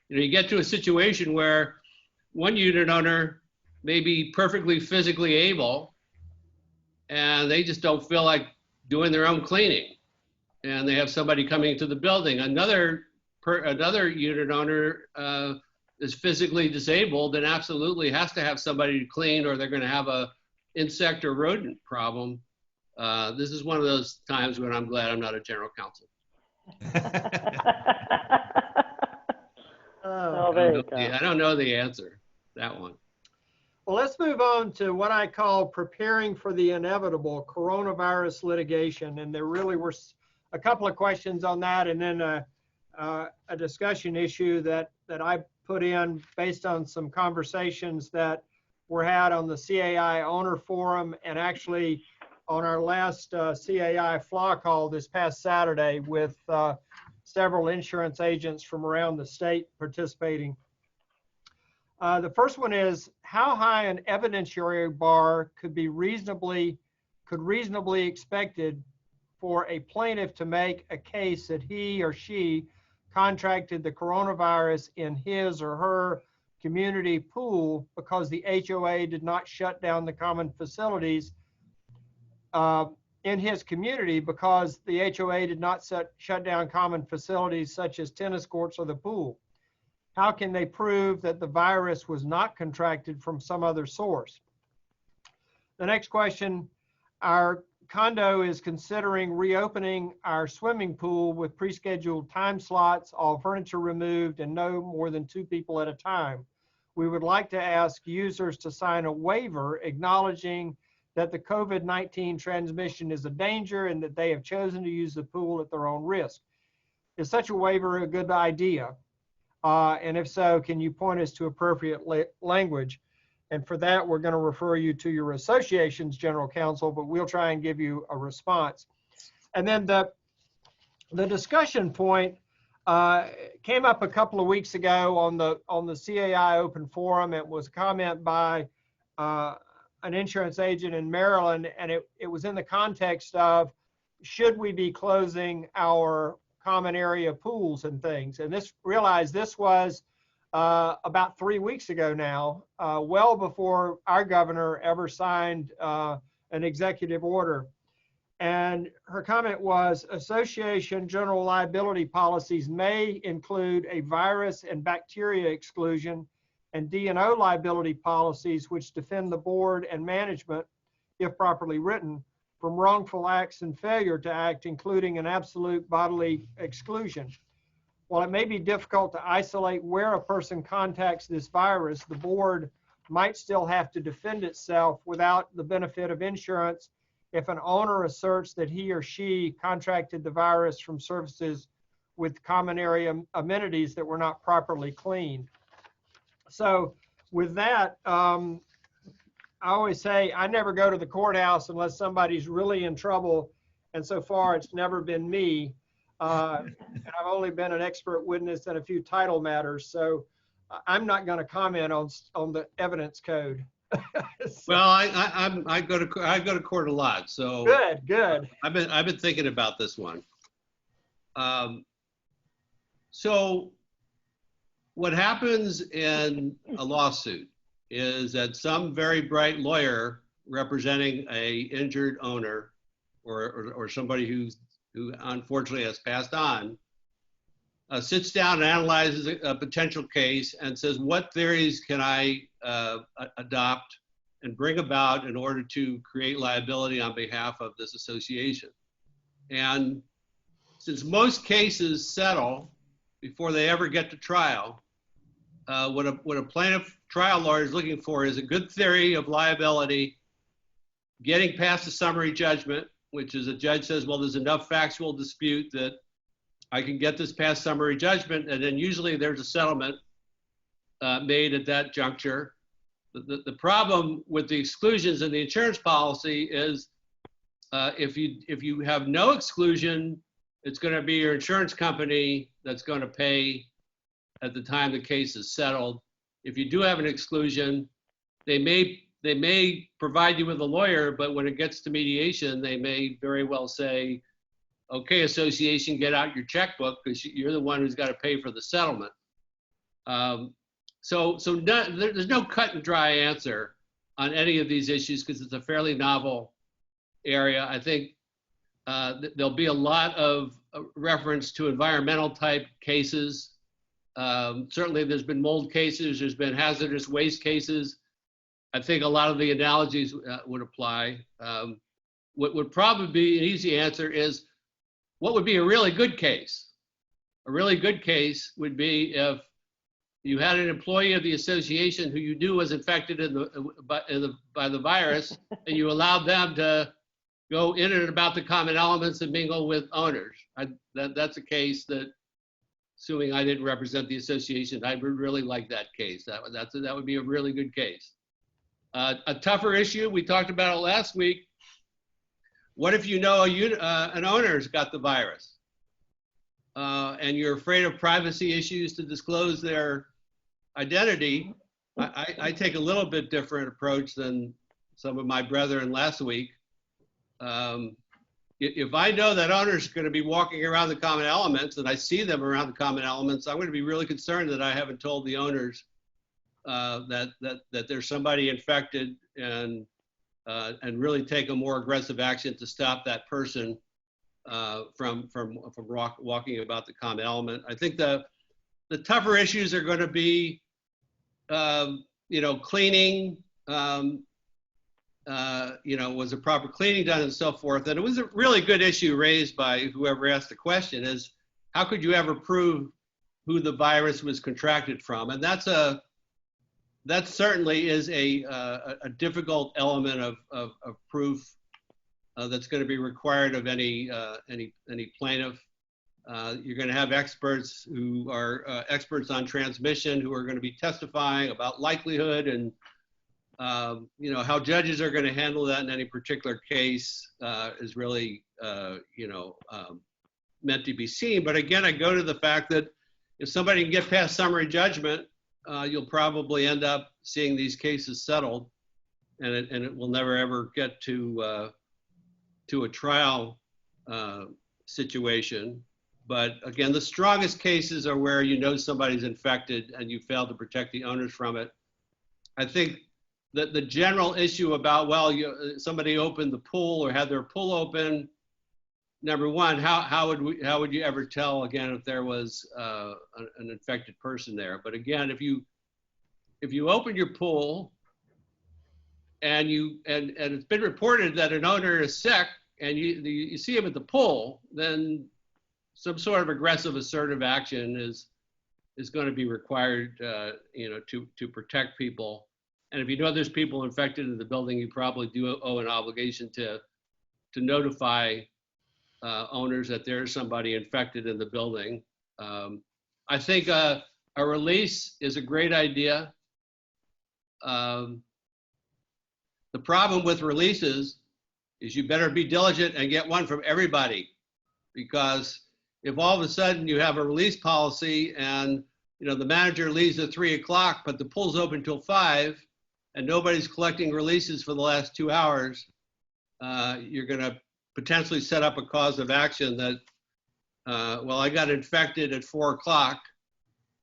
[SPEAKER 5] You get to a situation where one unit owner may be perfectly physically able, and they just don't feel like doing their own cleaning, and they have somebody coming to the building. Another unit owner is physically disabled and absolutely has to have somebody to clean, or they're going to have a insect or rodent problem. This is one of those times when I'm glad I'm not a general counsel. I don't know the answer, that one.
[SPEAKER 2] Well, let's move on to what I call preparing for the inevitable coronavirus litigation. And there really were a couple of questions on that, and then a discussion issue that I put in based on some conversations that were had on the CAI owner forum, and actually on our last CAI FLA call this past Saturday with several insurance agents from around the state participating. The first one is, how high an evidentiary bar could reasonably expected for a plaintiff to make a case that he or she contracted the coronavirus in his or her community pool because the HOA did not shut down the common facilities in his community, because the HOA did not shut down common facilities such as tennis courts or the pool? How can they prove that the virus was not contracted from some other source? The next question, our condo is considering reopening our swimming pool with pre-scheduled time slots, all furniture removed, and no more than 2 people at a time. We would like to ask users to sign a waiver acknowledging that the COVID-19 transmission is a danger and that they have chosen to use the pool at their own risk. Is such a waiver a good idea? And if so, can you point us to appropriate language? And for that, we're going to refer you to your association's general counsel, but we'll try and give you a response. And then the discussion point came up a couple of weeks ago on the CAI Open Forum. It was a comment by an insurance agent in Maryland, and it was in the context of, should we be closing our common area pools and things? And this was about 3 weeks ago now, well before our governor ever signed an executive order. And her comment was, association general liability policies may include a virus and bacteria exclusion and D&O liability policies which defend the board and management, if properly written, from wrongful acts and failure to act, including an absolute bodily exclusion. While it may be difficult to isolate where a person contacts this virus, the board might still have to defend itself without the benefit of insurance if an owner asserts that he or she contracted the virus from services with common area amenities that were not properly cleaned. So with that, I always say I never go to the courthouse unless somebody's really in trouble. And so far, it's never been me. And I've only been an expert witness in a few title matters. So I'm not going to comment on the evidence code.
[SPEAKER 5] Well, I go to court a lot, so
[SPEAKER 2] Good.
[SPEAKER 5] I've been thinking about this one. So what happens in a lawsuit is that some very bright lawyer representing a injured owner or somebody who unfortunately has passed on sits down and analyzes a potential case and says, what theories can I adopt and bring about in order to create liability on behalf of this association? And since most cases settle before they ever get to trial, what a plaintiff trial lawyer is looking for is a good theory of liability, getting past the summary judgment, which is a judge says, well, there's enough factual dispute that I can get this past summary judgment, and then usually there's a settlement made at that juncture. The problem with the exclusions in the insurance policy is if you have no exclusion, it's going to be your insurance company that's going to pay at the time the case is settled. If you do have an exclusion, they may provide you with a lawyer, but when it gets to mediation, they may very well say, okay, association, get out your checkbook because you're the one who's got to pay for the settlement. There's no cut and dry answer on any of these issues because it's a fairly novel area. I think there'll be a lot of reference to environmental type cases. Certainly there's been mold cases, there's been hazardous waste cases. I think a lot of the analogies would apply. What would probably be an easy answer is, what would be a really good case? A really good case would be if you had an employee of the association who you knew was infected by the virus, and you allowed them to go in and about the common elements and mingle with owners. That's a case that, assuming I didn't represent the association, I would really like that case. That would be a really good case. A tougher issue, we talked about it last week. What if you know an owner's got the virus and you're afraid of privacy issues to disclose their identity? I take a little bit different approach than some of my brethren last week. If I know that owner's going to be walking around the common elements and I see them around the common elements, I'm going to be really concerned that I haven't told the owners that there's somebody infected and really take a more aggressive action to stop that person from walking about the common element. I think the tougher issues are going to be, cleaning. Was a proper cleaning done and so forth. And it was a really good issue raised by whoever asked the question is, how could you ever prove who the virus was contracted from? And that certainly is a difficult element of proof that's going to be required of any plaintiff. You're going to have experts who are experts on transmission who are going to be testifying about likelihood and how judges are going to handle that in any particular case is really meant to be seen. But again, I go to the fact that if somebody can get past summary judgment, you'll probably end up seeing these cases settled, and it will never ever get to a trial situation. But again, the strongest cases are where you know somebody's infected and you fail to protect the owners from it. I think that the general issue about, somebody opened the pool or had their pool open, number one, how would you ever tell again if there was an infected person there? But again, if you open your pool and it's been reported that an owner is sick and you see him at the pool, then some sort of aggressive assertive action is going to be required to protect people. And if you know there's people infected in the building, you probably do owe an obligation to notify owners that there's somebody infected in the building. I think a release is a great idea. The problem with releases is you better be diligent and get one from everybody, because if all of a sudden you have a release policy and the manager leaves at 3 o'clock, but the pool's open till 5 and nobody's collecting releases for the last 2 hours, you're going to potentially set up a cause of action that, well, I got infected at 4 o'clock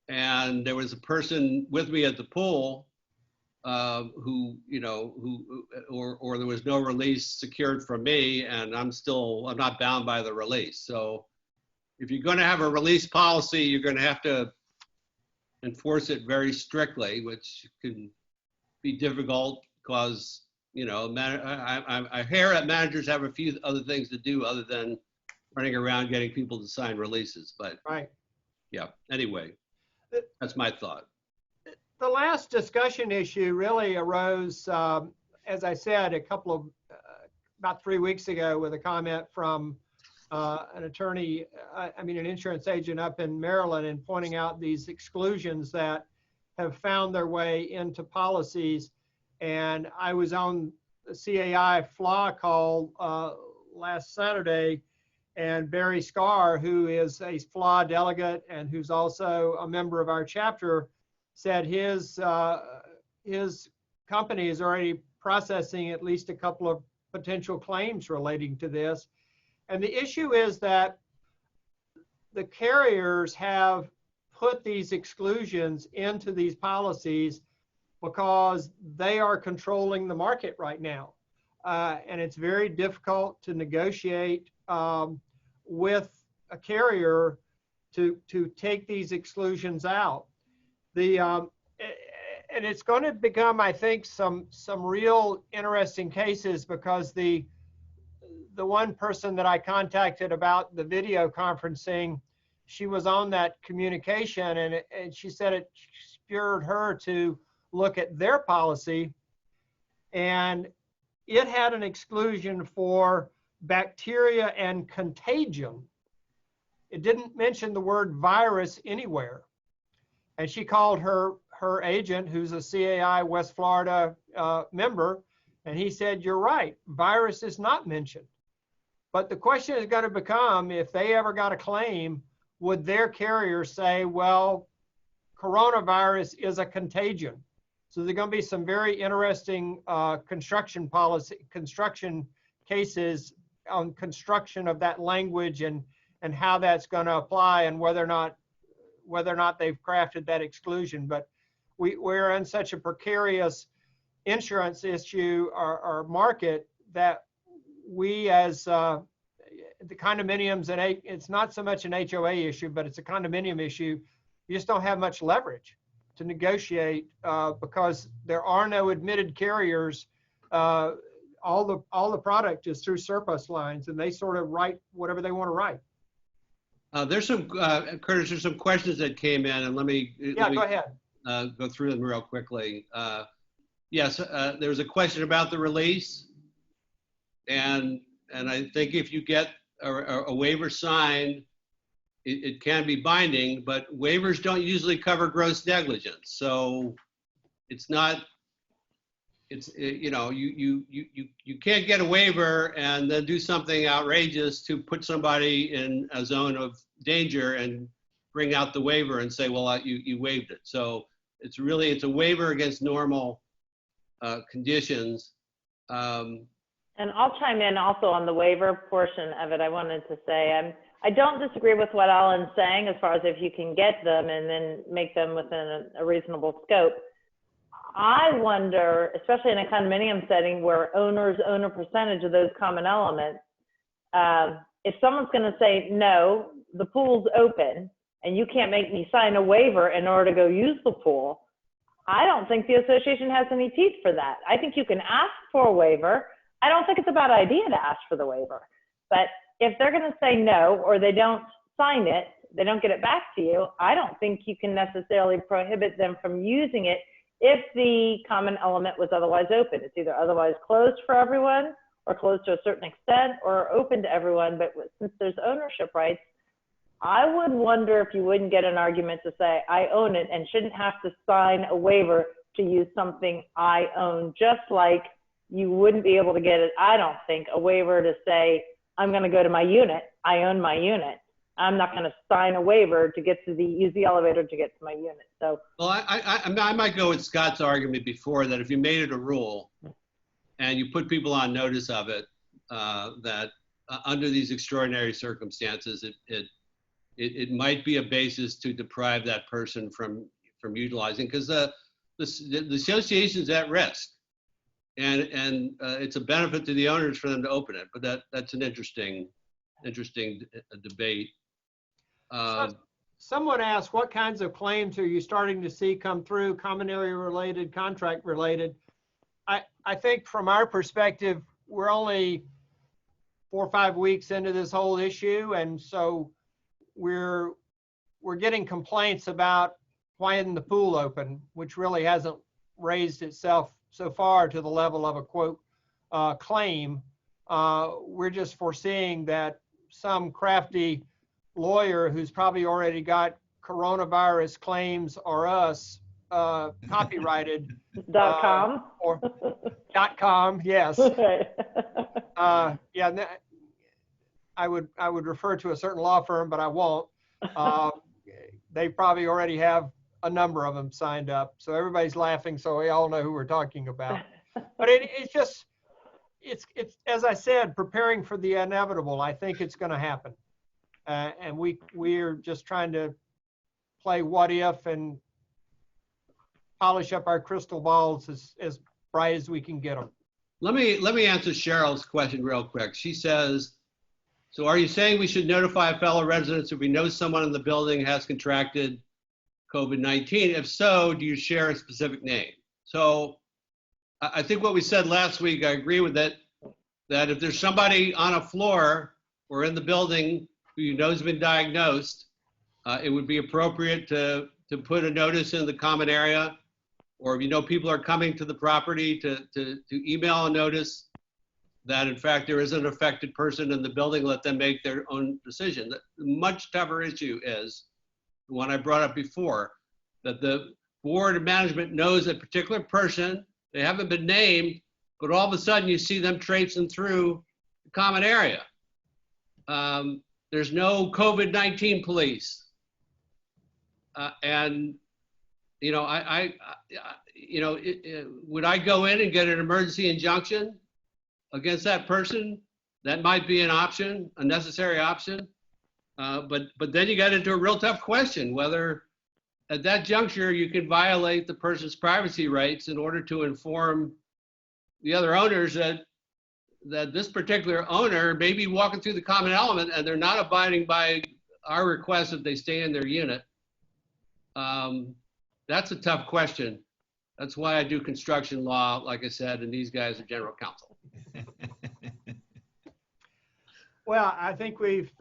[SPEAKER 5] and there was a person with me at the pool who there was no release secured from me, and I'm not bound by the release. So if you're going to have a release policy, you're going to have to enforce it very strictly, which can be difficult because, I hear that managers have a few other things to do other than running around getting people to sign releases. But
[SPEAKER 2] Right.
[SPEAKER 5] Yeah, anyway, that's my thought.
[SPEAKER 2] The last discussion issue really arose, as I said, about 3 weeks ago, with a comment from an attorney, an insurance agent up in Maryland, and pointing out these exclusions that have found their way into policies. And I was on the CAI FLA call last Saturday, and Barry Scarr, who is a FLA delegate and who's also a member of our chapter, said his company is already processing at least a couple of potential claims relating to this. And the issue is that the carriers have put these exclusions into these policies because they are controlling the market right now. And it's very difficult to negotiate with a carrier to take these exclusions out. And it's going to become, I think, some real interesting cases, because the one person that I contacted about the video conferencing, she was on that communication, and she said it spurred her to look at their policy, and it had an exclusion for bacteria and contagion. It didn't mention the word virus anywhere. And she called her agent, who's a CAI West Florida member, and he said, you're right, virus is not mentioned. But the question is going to become, if they ever got a claim, would their carrier say, well, coronavirus is a contagion? So there's going to be some very interesting construction cases on construction of that language and how that's going to apply, and whether or not they've crafted that exclusion. But we're in such a precarious insurance issue or market that we, as the condominiums, and it's not so much an HOA issue, but it's a condominium issue, you just don't have much leverage to negotiate because there are no admitted carriers. All the product is through surplus lines, and they sort of write whatever they want to write.
[SPEAKER 5] There's some, Curtis, there's some questions that came in, and let me
[SPEAKER 2] go ahead.
[SPEAKER 5] Go through them real quickly. Yes, there was a question about the release, and I think if you get a waiver signed, it can be binding, but waivers don't usually cover gross negligence. So it's not, you can't get a waiver and then do something outrageous to put somebody in a zone of danger and bring out the waiver and say, well, you waived it. So it's a waiver against normal conditions.
[SPEAKER 4] And I'll chime in also on the waiver portion of it. I wanted to say, I don't disagree with what Alan's saying as far as if you can get them and then make them within a reasonable scope. I wonder, especially in a condominium setting where owners own a percentage of those common elements, if someone's going to say, no, the pool's open and you can't make me sign a waiver in order to go use the pool, I don't think the association has any teeth for that. I think you can ask for a waiver. I don't think it's a bad idea to ask for the waiver. But if they're going to say no, or they don't sign it, they don't get it back to you, I don't think you can necessarily prohibit them from using it if the common element was otherwise open. It's either otherwise closed for everyone, or closed to a certain extent, or open to everyone. But since there's ownership rights, I would wonder if you wouldn't get an argument to say, I own it, and shouldn't have to sign a waiver to use something I own, just like you wouldn't be able to get it, I don't think, a waiver to say, I'm going to go to my unit. I own my unit. I'm not going to sign a waiver to get to use the elevator to get to my unit. So,
[SPEAKER 5] Well, I might go with Scott's argument before that if you made it a rule and you put people on notice of it, that under these extraordinary circumstances, it might be a basis to deprive that person from utilizing, because the association's at risk, and it's a benefit to the owners for them to open it. But that's an interesting debate.
[SPEAKER 2] Someone asked, what kinds of claims are you starting to see come through, common area related, contract related? I think from our perspective, we're only 4 or 5 weeks into this whole issue, and so we're getting complaints about why isn't the pool open, which really hasn't raised itself so far to the level of a quote claim. We're just foreseeing that some crafty lawyer who's probably already got coronavirus claims or us copyrighted
[SPEAKER 4] .com
[SPEAKER 2] or .com, yes. Yeah, I would refer to a certain law firm, but I won't. They probably already have a number of them signed up, so everybody's laughing, so we all know who we're talking about. But it's just, it's as I said, preparing for the inevitable. I think it's going to happen, and we're just trying to play what if and polish up our crystal balls as bright as we can get them.
[SPEAKER 5] Let me answer Cheryl's question real quick. She says, so are you saying we should notify fellow residents if we know someone in the building has contracted COVID-19? If so, do you share a specific name? So I think what we said last week, I agree with it, that if there's somebody on a floor or in the building who you know has been diagnosed, it would be appropriate to put a notice in the common area, or if you know people are coming to the property, to email a notice that in fact there is an affected person in the building, let them make their own decision. The much tougher issue is the one I brought up before, that the board of management knows a particular person, they haven't been named, but all of a sudden you see them traipsing through the common area. There's no COVID-19 police. And you know, would I go in and get an emergency injunction against that person? That might be an option, a necessary option. But then you got into a real tough question, whether at that juncture you can violate the person's privacy rights in order to inform the other owners that this particular owner may be walking through the common element and they're not abiding by our request that they stay in their unit. That's a tough question. That's why I do construction law, like I said, and these guys are general counsel.
[SPEAKER 2] Well, I think we've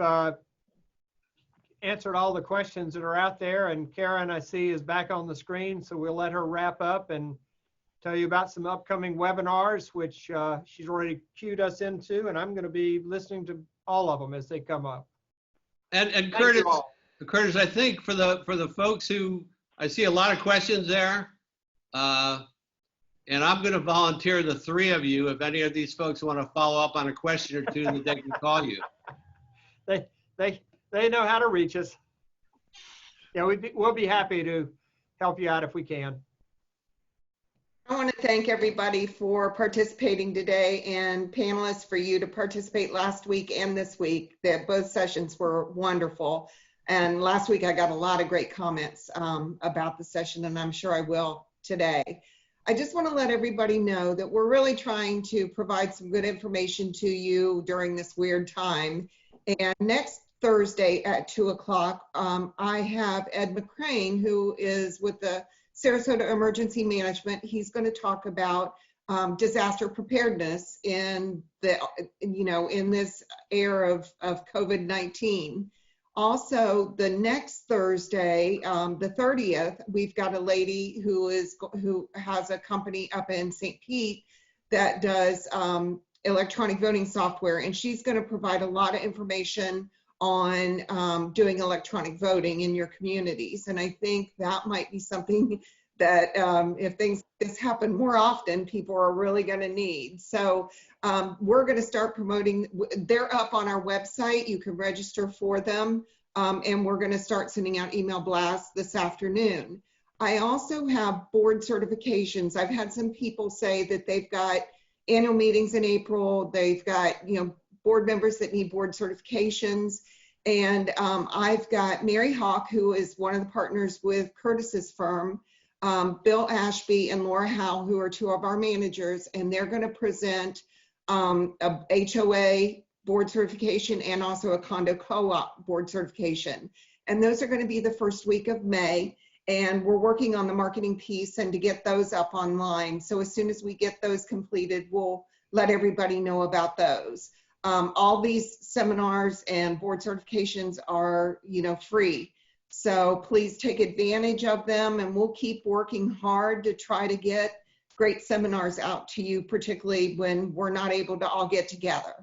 [SPEAKER 2] answered all the questions that are out there, and Karen, I see, is back on the screen, so we'll let her wrap up and tell you about some upcoming webinars, which she's already cued us into, and I'm going to be listening to all of them as they come up.
[SPEAKER 5] And Curtis, I think for the folks who, I see a lot of questions there, and I'm going to volunteer the 3 of you if any of these folks want to follow up on a question or two that they can call you.
[SPEAKER 2] They know how to reach us. Yeah, we'll be happy to help you out if we can.
[SPEAKER 1] I want to thank everybody for participating today, and panelists for you to participate last week and this week. Both sessions were wonderful. And last week I got a lot of great comments about the session, and I'm sure I will today. I just want to let everybody know that we're really trying to provide some good information to you during this weird time. And next Thursday at 2 o'clock, I have Ed McCrane, who is with the Sarasota Emergency Management. He's going to talk about disaster preparedness in in this era of COVID-19. Also, the next Thursday, the 30th, we've got a lady who has a company up in St. Pete that does electronic voting software, and she's going to provide a lot of information on doing electronic voting in your communities. And I think that might be something that if things like this happen more often, people are really going to need. So we're going to start promoting. They're up on our website. You can register for them. And we're going to start sending out email blasts this afternoon. I also have board certifications. I've had some people say that they've got annual meetings in April. They've got, board members that need board certifications. And I've got Mary Hawk, who is one of the partners with Curtis's firm, Bill Ashby and Laura Howe, who are two of our managers, and they're going to present a HOA board certification and also a condo co-op board certification. And those are going to be the first week of May. And we're working on the marketing piece and to get those up online. So as soon as we get those completed, we'll let everybody know about those. All these seminars and board certifications are, free. So please take advantage of them, and we'll keep working hard to try to get great seminars out to you, particularly when we're not able to all get together.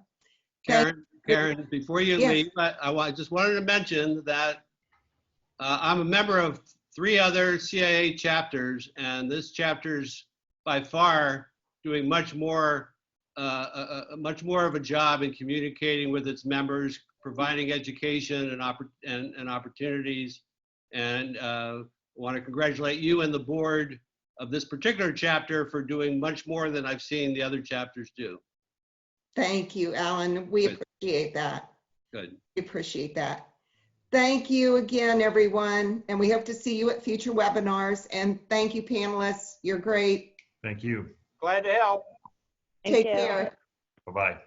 [SPEAKER 5] Karen, before you leave, I just wanted to mention that I'm a member of 3 other CIA chapters, and this chapter's by far doing much more of a job in communicating with its members, providing education and opportunities. And I want to congratulate you and the board of this particular chapter for doing much more than I've seen the other chapters do.
[SPEAKER 1] Thank you, Alan. We appreciate that.
[SPEAKER 5] Good.
[SPEAKER 1] We appreciate that. Thank you again, everyone. And we hope to see you at future webinars. And thank you, panelists. You're great.
[SPEAKER 3] Thank you.
[SPEAKER 2] Glad to help.
[SPEAKER 1] Take care.
[SPEAKER 3] Bye-bye.